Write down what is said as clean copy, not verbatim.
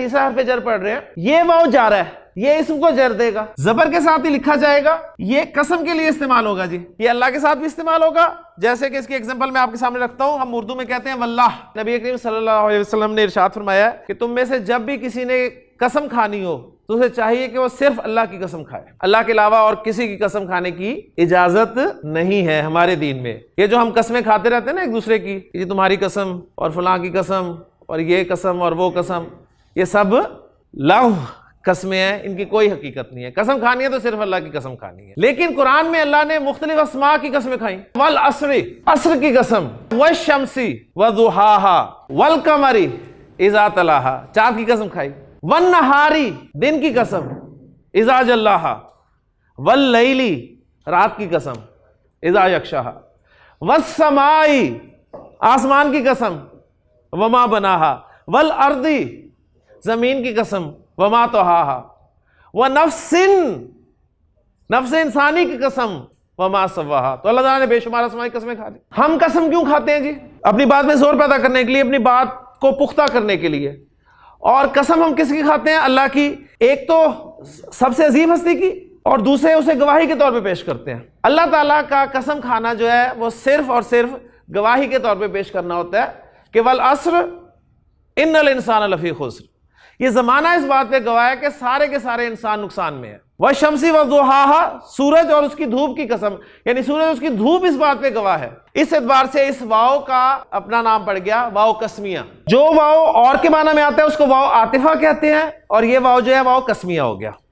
تیسرا حرف جر پڑھ رہے ہیں، یہ واو جا رہا ہے، یہ اسم کو جر دے گا، زبر کے ساتھ ہی لکھا جائے گا، یہ قسم کے لیے استعمال ہوگا جی، یہ اللہ کے ساتھ بھی استعمال ہوگا، جیسے کہ اس کی ایگزامپل میں آپ کے سامنے رکھتا ہوں، ہم اردو میں کہتے ہیں واللہ۔ نبی کریم صلی اللہ علیہ وسلم نے ارشاد فرمایا کہ تم میں سے جب بھی کسی نے قسم کھانی ہو تو اسے چاہیے کہ وہ صرف اللہ کی قسم کھائے، اللہ کے علاوہ اور کسی کی قسم کھانے کی اجازت نہیں ہے ہمارے دین میں۔ یہ جو ہم قسمیں کھاتے رہتے ہیں نا ایک دوسرے کی، یہ تمہاری قسم اور فلاں کی قسم اور یہ قسم اور وہ قسم، یہ سب لغو قسمیں ہیں، ان کی کوئی حقیقت نہیں ہے۔ قسم کھانی ہے تو صرف اللہ کی قسم کھانی ہے۔ لیکن قرآن میں اللہ نے مختلف اسماء کی قسمیں کھائیں، والعصر، عصر کی قسم، والشمس وضحاها والقمر اذا تلاها، چاند کی قسم کھائی، والنہار، دن کی قسم، اذا جلاها، واللیل، رات کی قسم، اذا یغشاها، والسماء، آسمان کی قسم، وما بناها، والارض، زمین کی قسم، وما طحاها، ونفس، نفس انسانی کی قسم، وما سواها۔ تو اللہ تعالیٰ نے بے شمار اسماء کی قسمیں کھا دی۔ ہم قسم کیوں کھاتے ہیں جی؟ اپنی بات میں زور پیدا کرنے کے لیے، اپنی بات کو پختہ کرنے کے لیے۔ اور قسم ہم کس کی کھاتے ہیں؟ اللہ کی، ایک تو سب سے عظیم ہستی کی، اور دوسرے اسے گواہی کے طور پہ پیش کرتے ہیں۔ اللہ تعالیٰ کا قسم کھانا جو ہے وہ صرف اور صرف گواہی کے طور پہ پیش کرنا ہوتا ہے کہ والعصر ان الانسان لفی خسر، یہ زمانہ اس بات پہ گواہ ہے کہ سارے کے سارے انسان نقصان میں ہے۔ والشمس وضحاها، سورج اور اس کی دھوپ کی قسم، یعنی سورج اور اس کی دھوپ اس بات پہ گواہ ہے۔ اس اعتبار سے اس واو کا اپنا نام پڑ گیا واو قسمیہ۔ جو واو اور کے معنی میں آتا ہے اس کو واو عاطفہ کہتے ہیں، اور یہ واو جو ہے واو قسمیہ ہو گیا۔